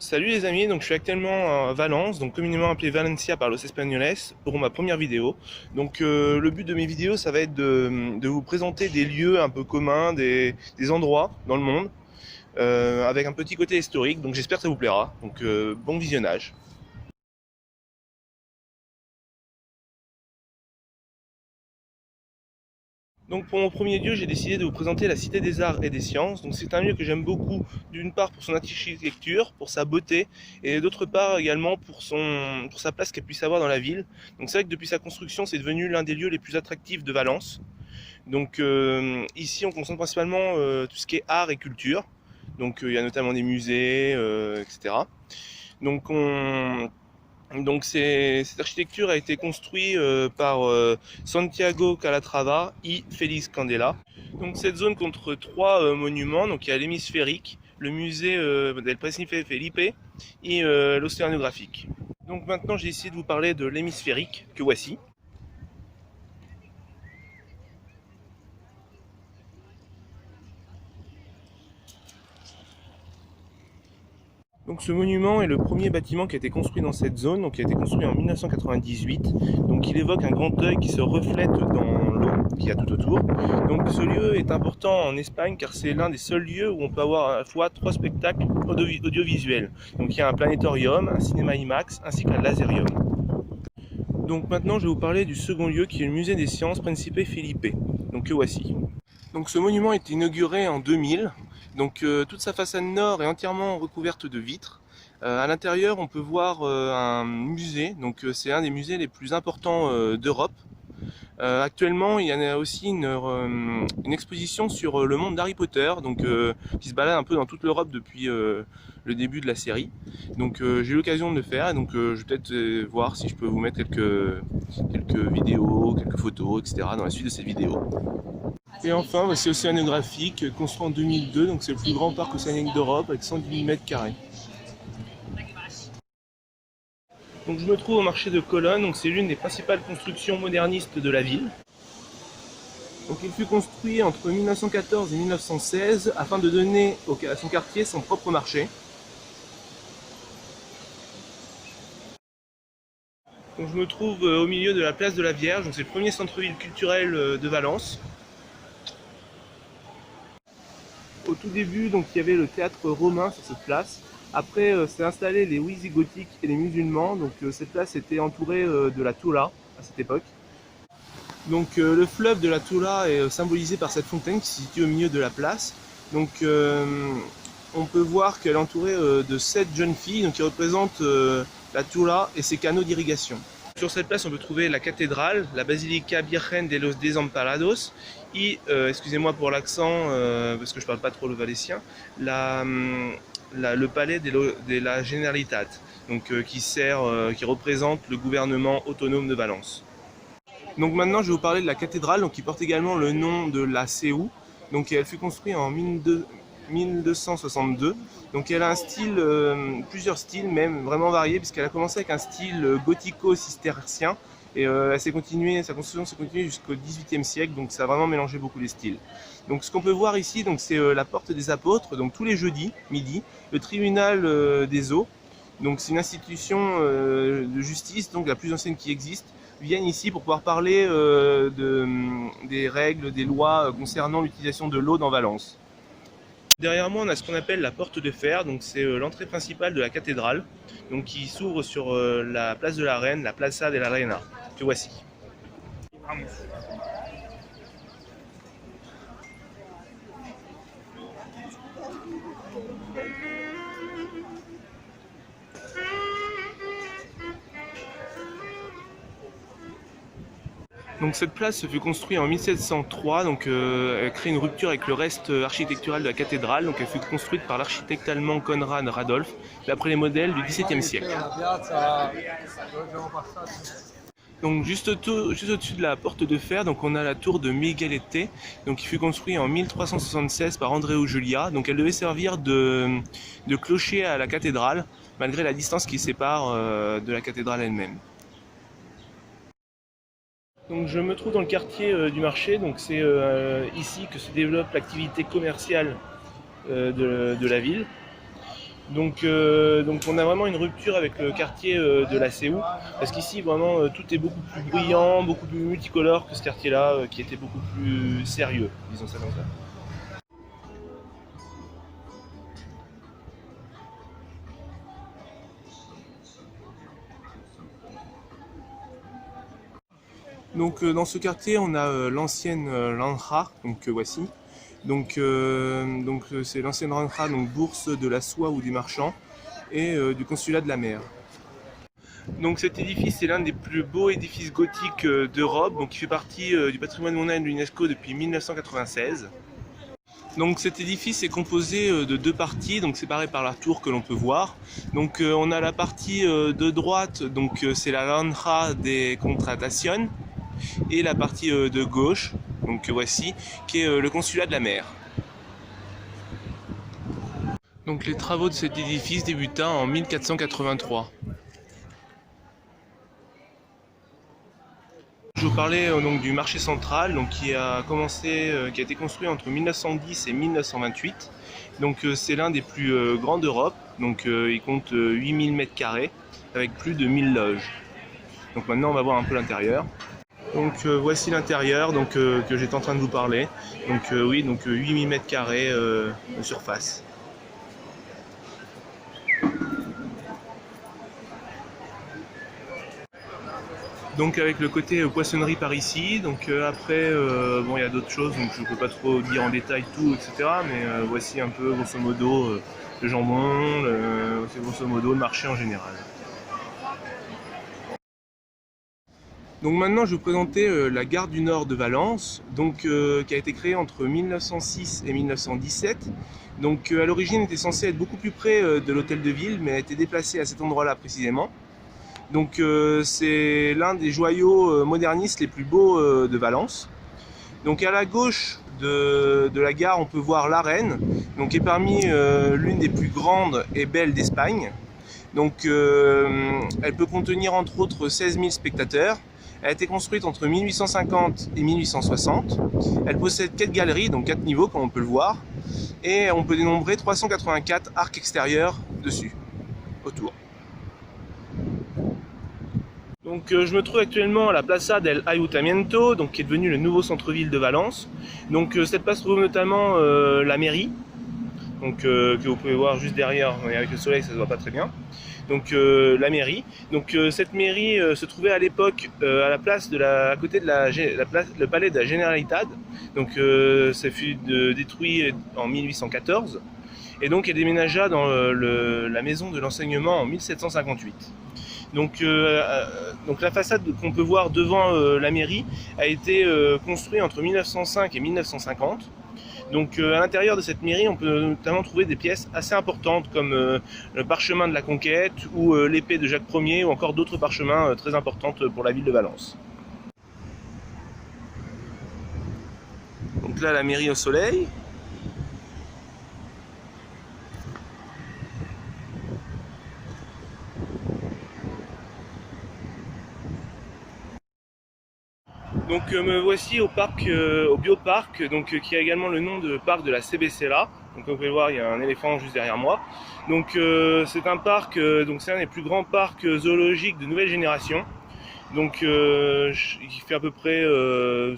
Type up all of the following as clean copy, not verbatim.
Salut les amis, donc je suis actuellement à Valence, donc communément appelé Valencia par los Espagnoles, pour ma première vidéo. Donc le but de mes vidéos, ça va être de vous présenter des lieux un peu communs, des endroits dans le monde, avec un petit côté historique, donc j'espère que ça vous plaira. Donc bon visionnage. Donc pour mon premier lieu, j'ai décidé de vous présenter la Cité des Arts et des Sciences. Donc c'est un lieu que j'aime beaucoup, d'une part pour son architecture, pour sa beauté, et d'autre part également pour sa place qu'elle puisse avoir dans la ville. Donc c'est vrai que depuis sa construction, c'est devenu l'un des lieux les plus attractifs de Valence. Donc ici, on concentre principalement tout ce qui est art et culture. Donc il y a notamment des musées, etc. Donc cette architecture a été construite par Santiago Calatrava y Félix Candela. Donc cette zone compte trois monuments. Donc il y a l'hémisphérique, le musée del Príncipe Felipe et l'océanographique. Donc maintenant j'ai essayé de vous parler de l'hémisphérique que voici. Donc ce monument est le premier bâtiment qui a été construit dans cette zone, donc qui a été construit en 1998. Donc il évoque un grand œil qui se reflète dans l'eau qu'il y a tout autour. Donc ce lieu est important en Espagne car c'est l'un des seuls lieux où on peut avoir à la fois trois spectacles audiovisuels. Donc il y a un planétorium, un cinéma IMAX ainsi qu'un laserium. Donc maintenant je vais vous parler du second lieu qui est le musée des sciences Principe Felipe. Donc que voici. Donc ce monument a été inauguré en 2000. Donc toute sa façade nord est entièrement recouverte de vitres. À l'intérieur, on peut voir un musée. Donc c'est un des musées les plus importants d'Europe. Actuellement, il y en a aussi une exposition sur le monde d'Harry Potter, donc qui se balade un peu dans toute l'Europe depuis le début de la série. Donc j'ai eu l'occasion de le faire, donc je vais peut-être voir si je peux vous mettre quelques vidéos, quelques photos, etc. dans la suite de cette vidéo. Et enfin, voici Océanographique, construit en 2002, donc c'est le plus grand parc océanique d'Europe avec 110 000 m². Donc je me trouve au marché de Cologne, donc c'est l'une des principales constructions modernistes de la ville. Donc il fut construit entre 1914 et 1916 afin de donner à son quartier son propre marché. Donc je me trouve au milieu de la place de la Vierge, donc c'est le premier centre-ville culturel de Valence. Au tout début, donc, il y avait le théâtre romain sur cette place. Après, s'est installé les Wisigothiques et les musulmans. Donc cette place était entourée de la Toula à cette époque. Donc le fleuve de la Toula est symbolisé par cette fontaine qui se situe au milieu de la place. Donc on peut voir qu'elle est entourée de 7 jeunes filles donc, qui représentent la Toula et ses canaux d'irrigation. Sur cette place, on peut trouver la cathédrale, la Basilica Virgen de los Desamparados et, excusez-moi pour l'accent, parce que je parle pas trop le valécien, le palais de la Generalitat, donc qui représente le gouvernement autonome de Valence. Donc maintenant, je vais vous parler de la cathédrale, donc qui porte également le nom de la CEU. Donc elle fut construite en 1262. Donc elle a un style, plusieurs styles même vraiment variés, puisqu'elle a commencé avec un style gothico-cistercien et sa construction s'est continuée jusqu'au XVIIIe siècle, donc ça a vraiment mélangé beaucoup les styles. Donc ce qu'on peut voir ici, c'est la porte des apôtres, donc tous les jeudis midi, le tribunal des eaux. Donc c'est une institution de justice, donc la plus ancienne qui existe, viennent ici pour pouvoir parler des règles, des lois concernant l'utilisation de l'eau dans Valence. Derrière moi, on a ce qu'on appelle la porte de fer, donc c'est l'entrée principale de la cathédrale, donc qui s'ouvre sur la place de la Reine, la Plaza de la Reina, que voici. Donc cette place fut construite en 1703, donc elle crée une rupture avec le reste architectural de la cathédrale. Donc elle fut construite par l'architecte allemand Konrad Radolf, d'après les modèles du XVIIe siècle. Donc juste au-dessus de la porte de fer, donc on a la tour de Miguelete, donc qui fut construite en 1376 par Andreu Julia. Donc elle devait servir de clocher à la cathédrale, malgré la distance qui sépare de la cathédrale elle-même. Donc je me trouve dans le quartier du marché, donc c'est ici que se développe l'activité commerciale de la ville. Donc on a vraiment une rupture avec le quartier de la Séou, parce qu'ici vraiment tout est beaucoup plus bruyant, beaucoup plus multicolore que ce quartier-là, qui était beaucoup plus sérieux, disons ça comme ça. Donc dans ce quartier, on a l'ancienne Landra, donc voici. Donc c'est l'ancienne Landra, donc bourse de la soie ou du marchand, et du consulat de la mer. Donc cet édifice est l'un des plus beaux édifices gothiques d'Europe, donc il fait partie du patrimoine mondial de l'UNESCO depuis 1996. Donc cet édifice est composé de deux parties, donc séparées par la tour que l'on peut voir. Donc on a la partie de droite, donc c'est la Landra des Contrataciones, et la partie de gauche, donc voici, qui est le consulat de la mer. Donc les travaux de cet édifice débuta en 1483. Je vous parlais donc du marché central, donc qui a été construit entre 1910 et 1928. Donc c'est l'un des plus grands d'Europe. Donc il compte 8000 m² avec plus de 1000 loges. Donc maintenant on va voir un peu l'intérieur. Donc voici l'intérieur que j'étais en train de vous parler. Donc oui, donc 8000 m² de surface. Donc avec le côté poissonnerie par ici, donc après bon, il y a d'autres choses, donc je ne peux pas trop dire en détail tout, etc. Mais voici un peu grosso modo le jambon, c'est grosso modo le marché en général. Donc maintenant je vais vous présenter la gare du Nord de Valence, donc, qui a été créée entre 1906 et 1917. Donc à l'origine était censée être beaucoup plus près de l'hôtel de ville, mais a été déplacée à cet endroit-là précisément. Donc c'est l'un des joyaux modernistes les plus beaux de Valence. Donc à la gauche de la gare, on peut voir l'arène, donc qui est parmi l'une des plus grandes et belles d'Espagne. Donc elle peut contenir entre autres 16 000 spectateurs. Elle a été construite entre 1850 et 1860. Elle possède 4 galeries, donc 4 niveaux comme on peut le voir. Et on peut dénombrer 384 arcs extérieurs dessus, autour. Donc je me trouve actuellement à la Plaza del Ayuntamiento, donc qui est devenu le nouveau centre-ville de Valence. Donc cette place trouve notamment la mairie, donc que vous pouvez voir juste derrière, mais avec le soleil ça se voit pas très bien. Donc la mairie. Donc cette mairie se trouvait à l'époque à la place à côté de le palais de la Generalitat. Donc ça fut détruit en 1814 et donc elle déménagea dans la maison de l'enseignement en 1758. Donc la façade qu'on peut voir devant la mairie a été construite entre 1905 et 1950. Donc à l'intérieur de cette mairie, on peut notamment trouver des pièces assez importantes comme le parchemin de la Conquête ou l'épée de Jacques Ier ou encore d'autres parchemins très importants pour la ville de Valence. Donc là, la mairie au soleil. Donc me voici au parc, au bioparc, donc qui a également le nom de parc de la CBCLA. Donc comme vous pouvez voir, il y a un éléphant juste derrière moi. Donc c'est un parc, donc c'est un des plus grands parcs zoologiques de nouvelle génération. Donc il fait à peu près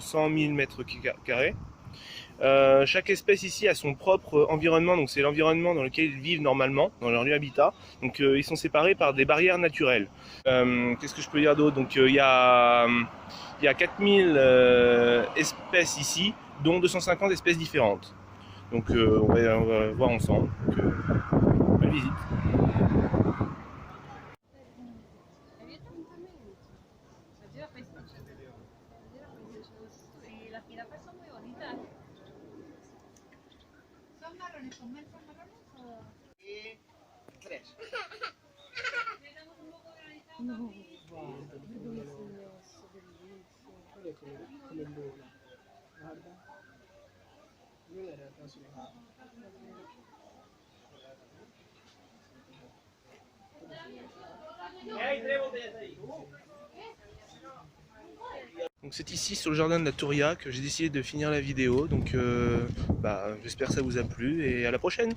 100 000 m². Chaque espèce ici a son propre environnement, donc c'est l'environnement dans lequel ils vivent normalement, dans leur lieu habitat. Donc ils sont séparés par des barrières naturelles. Qu'est-ce que je peux dire d'autre? Donc il y a 4000 espèces ici, dont 250 espèces différentes. Donc on va voir ensemble. Donc, bonne visite. Donc c'est ici sur le jardin de la Touria que j'ai décidé de finir la vidéo, donc j'espère que ça vous a plu et à la prochaine.